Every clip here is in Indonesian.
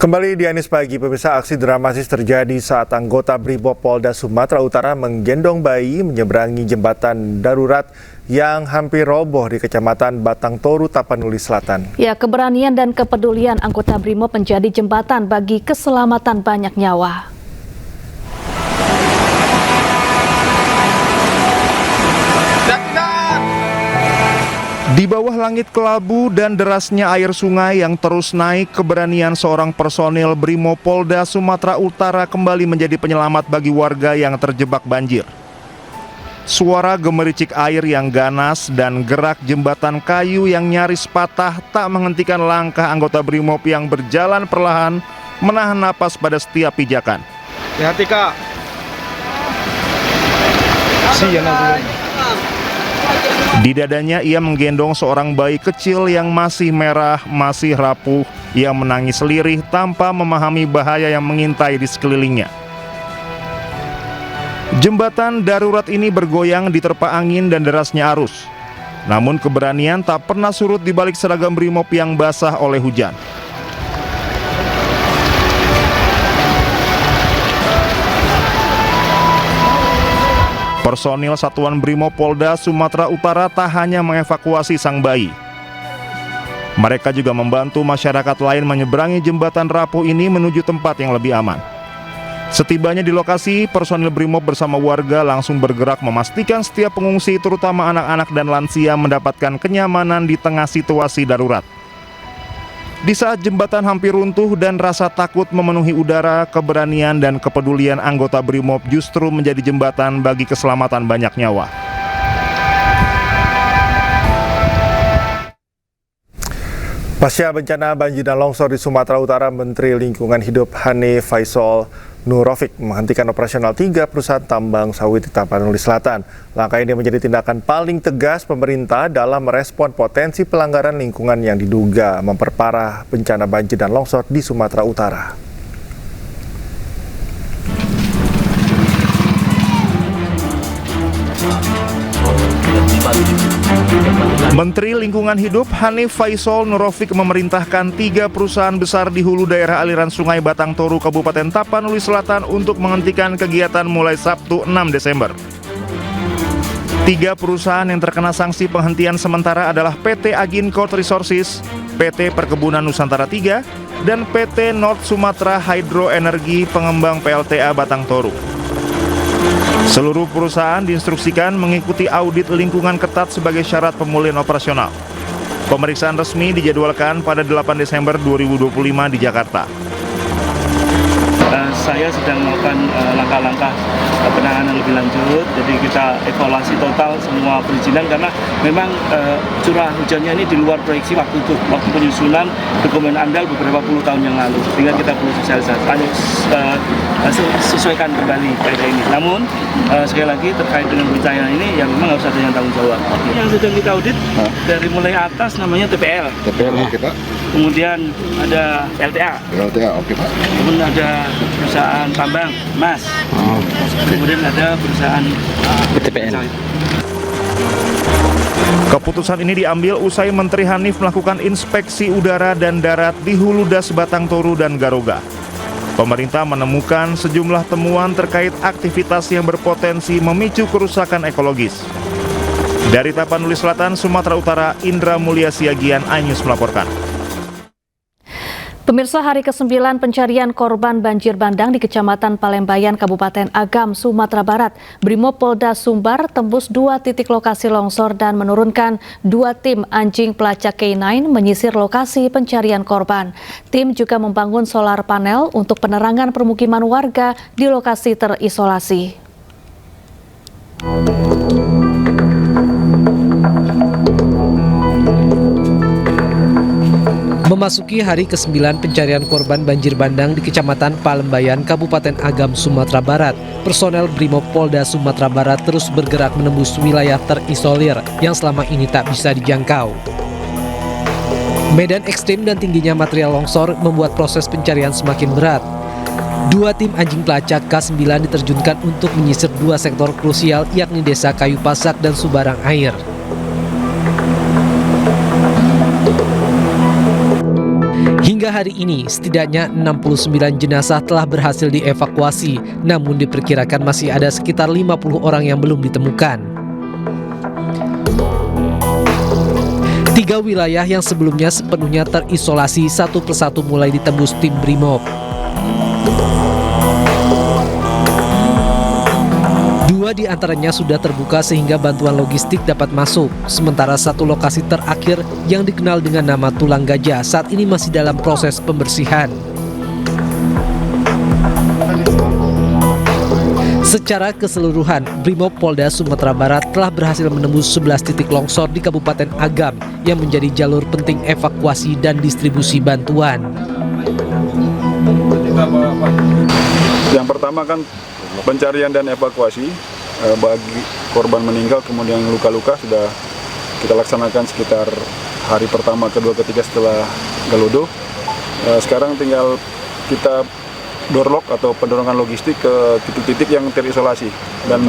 Kembali di Anies Pagi, pemirsa, aksi dramatis terjadi saat anggota Brimob Polda Sumatera Utara menggendong bayi menyeberangi jembatan darurat yang hampir roboh di Kecamatan Batang Toru, Tapanuli Selatan. Ya, keberanian dan kepedulian anggota Brimob menjadi jembatan bagi keselamatan banyak nyawa. Di bawah langit kelabu dan derasnya air sungai yang terus naik, keberanian seorang personil Brimob Polda Sumatera Utara kembali menjadi penyelamat bagi warga yang terjebak banjir. Suara gemericik air yang ganas dan gerak jembatan kayu yang nyaris patah tak menghentikan langkah anggota Brimob yang berjalan perlahan menahan napas pada setiap pijakan. Hati-hati, Kak. Di dadanya ia menggendong seorang bayi kecil yang masih merah, masih rapuh, yang menangis lirih tanpa memahami bahaya yang mengintai di sekelilingnya. Jembatan darurat ini bergoyang diterpa angin dan derasnya arus. Namun keberanian tak pernah surut di balik seragam Brimob yang basah oleh hujan. Personil Satuan Brimob Polda Sumatera Utara tak hanya mengevakuasi sang bayi. Mereka juga membantu masyarakat lain menyeberangi jembatan rapuh ini menuju tempat yang lebih aman. Setibanya di lokasi, personil Brimob bersama warga langsung bergerak memastikan setiap pengungsi, terutama anak-anak dan lansia, mendapatkan kenyamanan di tengah situasi darurat. Di saat jembatan hampir runtuh dan rasa takut memenuhi udara, keberanian dan kepedulian anggota Brimob justru menjadi jembatan bagi keselamatan banyak nyawa. Pasca bencana banjir dan longsor di Sumatera Utara, Menteri Lingkungan Hidup Hanif Faisal Nurofik menghentikan operasional 3 perusahaan tambang sawit di Tapanuli Selatan. Langkah ini menjadi tindakan paling tegas pemerintah dalam merespon potensi pelanggaran lingkungan yang diduga memperparah bencana banjir dan longsor di Sumatera Utara. Menteri Lingkungan Hidup Hanif Faisal Nurofik memerintahkan 3 perusahaan besar di hulu daerah aliran Sungai Batang Toru, Kabupaten Tapanuli Selatan untuk menghentikan kegiatan mulai Sabtu 6 Desember. 3 perusahaan yang terkena sanksi penghentian sementara adalah PT Agincourt Resources, PT Perkebunan Nusantara 3, dan PT North Sumatra Hydro Energy Pengembang PLTA Batang Toru. Seluruh perusahaan diinstruksikan mengikuti audit lingkungan ketat sebagai syarat pemulihan operasional. Pemeriksaan resmi dijadwalkan pada 8 Desember 2025 di Jakarta. Saya sedang melakukan langkah-langkah penanganan lebih lanjut, jadi kita evaluasi total semua perizinan karena memang curah hujannya ini di luar proyeksi waktu penyusunan dokumen AMDAL beberapa puluh tahun yang lalu, sehingga kita perlu sesuaikan kembali kaedah ini. Namun sekali lagi terkait dengan bencana ini yang memang harus ada yang tanggung jawab. Yang sedang kita audit dari mulai atas namanya TPL. TPL oke Pak. Kemudian ada LTA. LTA oke Pak. Kemudian ada perusahaan tambang emas. Kemudian ada perusahaan PTPN. Keputusan ini diambil usai Menteri Hanif melakukan inspeksi udara dan darat di Hulu Das Batang Toru dan Garoga. Pemerintah menemukan sejumlah temuan terkait aktivitas yang berpotensi memicu kerusakan ekologis. Dari Tapanuli Selatan, Sumatera Utara, Indra Mulia Siagian, iNews melaporkan. Pemirsa, hari ke-9 pencarian korban banjir bandang di Kecamatan Palembayan, Kabupaten Agam, Sumatera Barat. Brimob Polda Sumbar tembus 2 titik lokasi longsor dan menurunkan 2 tim anjing pelacak K9 menyisir lokasi pencarian korban. Tim juga membangun solar panel untuk penerangan permukiman warga di lokasi terisolasi. Memasuki hari ke-9 pencarian korban banjir bandang di Kecamatan Palembayan, Kabupaten Agam, Sumatera Barat, personel Brimob Polda Sumatera Barat terus bergerak menembus wilayah terisolir yang selama ini tak bisa dijangkau. Medan ekstrim dan tingginya material longsor membuat proses pencarian semakin berat. 2 tim anjing pelacak K9 diterjunkan untuk menyisir 2 sektor krusial, yakni Desa Kayu Pasak dan Subarang Air. Hingga hari ini, setidaknya 69 jenazah telah berhasil dievakuasi, namun diperkirakan masih ada sekitar 50 orang yang belum ditemukan. 3 wilayah yang sebelumnya sepenuhnya terisolasi satu persatu mulai ditembus tim Brimob. 2 di antaranya sudah terbuka sehingga bantuan logistik dapat masuk. Sementara satu lokasi terakhir yang dikenal dengan nama Tulang Gajah saat ini masih dalam proses pembersihan. Secara keseluruhan, Brimob Polda Sumatera Barat telah berhasil menembus 11 titik longsor di Kabupaten Agam yang menjadi jalur penting evakuasi dan distribusi bantuan. Yang pertama kan pencarian dan evakuasi bagi korban meninggal kemudian luka-luka sudah kita laksanakan sekitar hari pertama, kedua, ketiga setelah Galudo. Sekarang tinggal kita doorlock atau pendorongan logistik ke titik-titik yang terisolasi, dan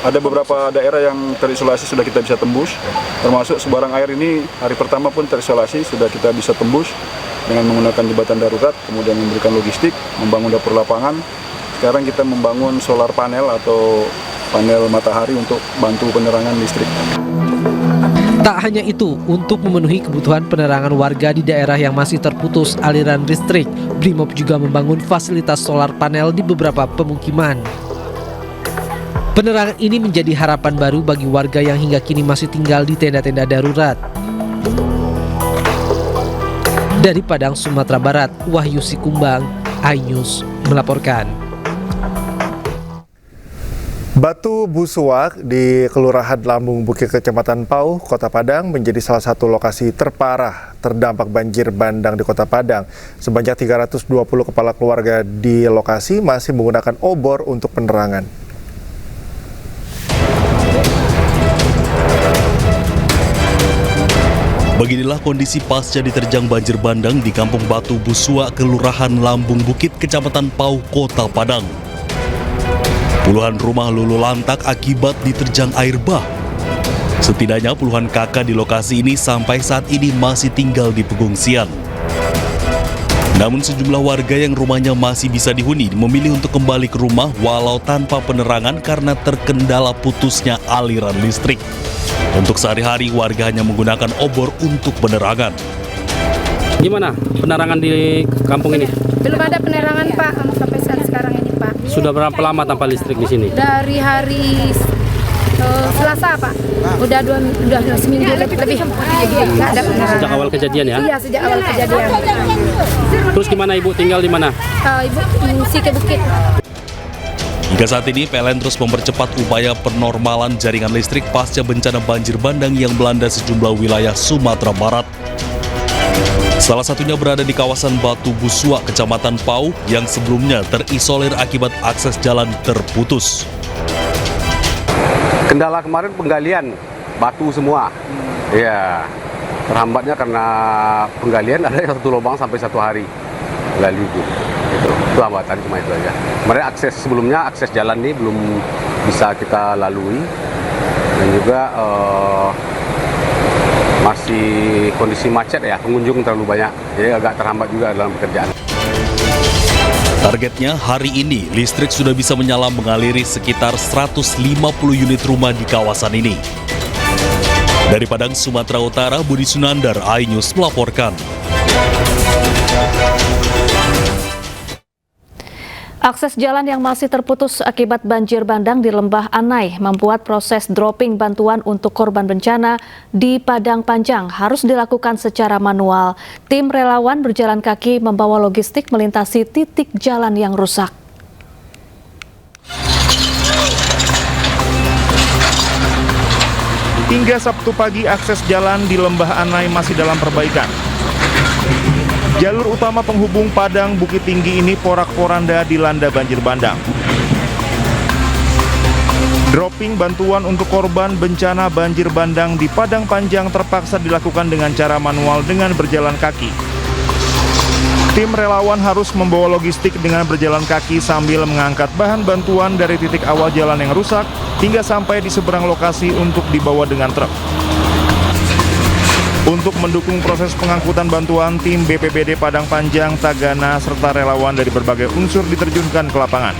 ada beberapa daerah yang terisolasi sudah kita bisa tembus, termasuk Sebarang Air ini hari pertama pun terisolasi sudah kita bisa tembus dengan menggunakan jembatan darurat, kemudian memberikan logistik, membangun dapur lapangan. Sekarang kita membangun solar panel atau panel matahari untuk bantu penerangan listrik. Tak hanya itu, untuk memenuhi kebutuhan penerangan warga di daerah yang masih terputus aliran listrik, Brimob juga membangun fasilitas solar panel di beberapa pemukiman. Penerangan ini menjadi harapan baru bagi warga yang hingga kini masih tinggal di tenda-tenda darurat. Dari Padang, Sumatera Barat, Wahyu Sikumbang, iNews melaporkan. Batu Busuak di Kelurahan Lambung Bukit, Kecamatan Pau, Kota Padang menjadi salah satu lokasi terparah terdampak banjir bandang di Kota Padang. Sebanyak 320 kepala keluarga di lokasi masih menggunakan obor untuk penerangan. Beginilah kondisi pasca diterjang banjir bandang di Kampung Batu Busuak, Kelurahan Lambung Bukit, Kecamatan Pau, Kota Padang. Puluhan rumah luluh lantak akibat diterjang air bah. Setidaknya puluhan kakak di lokasi ini sampai saat ini masih tinggal di pengungsian. Namun sejumlah warga yang rumahnya masih bisa dihuni memilih untuk kembali ke rumah walau tanpa penerangan karena terkendala putusnya aliran listrik. Untuk sehari-hari warga hanya menggunakan obor untuk penerangan. Gimana penerangan di kampung ini? Belum ada penerangan, Pak, sampai saat sekarang ini, Pak. Sudah berapa lama tanpa listrik di sini? Dari hari Selasa, Pak. Udah seminggu lebih. Nggak ada penerangan. Sejak awal kejadian ya? Iya, sejak awal kejadian. Terus gimana Ibu tinggal di mana? Ibu mengungsi ke bukit. Hingga saat ini PLN terus mempercepat upaya penormalan jaringan listrik pasca bencana banjir bandang yang melanda sejumlah wilayah Sumatera Barat. Salah satunya berada di kawasan Batu Busuak, Kecamatan Pau, yang sebelumnya terisolir akibat akses jalan terputus. Kendala kemarin penggalian batu semua. Ya, terhambatnya karena penggalian ada yang satu lubang sampai 1 hari gali itu. Itu hambatan cuma itu aja. Kemarin sebelumnya akses jalan ini belum bisa kita lalui, dan juga masih kondisi macet ya, pengunjung terlalu banyak, jadi agak terhambat juga dalam pekerjaan. Targetnya hari ini listrik sudah bisa menyala mengaliri sekitar 150 unit rumah di kawasan ini. Dari Padang, Sumatera Utara, Budi Sunandar, iNews melaporkan. Akses jalan yang masih terputus akibat banjir bandang di Lembah Anai membuat proses dropping bantuan untuk korban bencana di Padang Panjang harus dilakukan secara manual. Tim relawan berjalan kaki membawa logistik melintasi titik jalan yang rusak. Hingga Sabtu pagi akses jalan di Lembah Anai masih dalam perbaikan. Jalur utama penghubung Padang Bukit Tinggi ini porak-poranda dilanda banjir bandang. Dropping bantuan untuk korban bencana banjir bandang di Padang Panjang terpaksa dilakukan dengan cara manual dengan berjalan kaki. Tim relawan harus membawa logistik dengan berjalan kaki sambil mengangkat bahan bantuan dari titik awal jalan yang rusak hingga sampai di seberang lokasi untuk dibawa dengan truk. Untuk mendukung proses pengangkutan bantuan, tim BPBD Padang Panjang, Tagana, serta relawan dari berbagai unsur diterjunkan ke lapangan.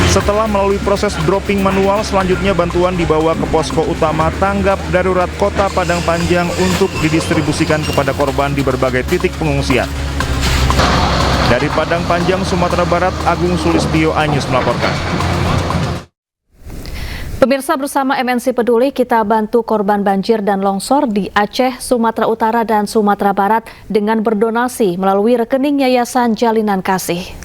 Setelah melalui proses dropping manual, selanjutnya bantuan dibawa ke posko utama tanggap darurat Kota Padang Panjang untuk didistribusikan kepada korban di berbagai titik pengungsian. Dari Padang Panjang, Sumatera Barat, Agung Sulistyo, iNews melaporkan. Pemirsa, bersama MNC Peduli, kita bantu korban banjir dan longsor di Aceh, Sumatera Utara, dan Sumatera Barat dengan berdonasi melalui rekening Yayasan Jalinan Kasih.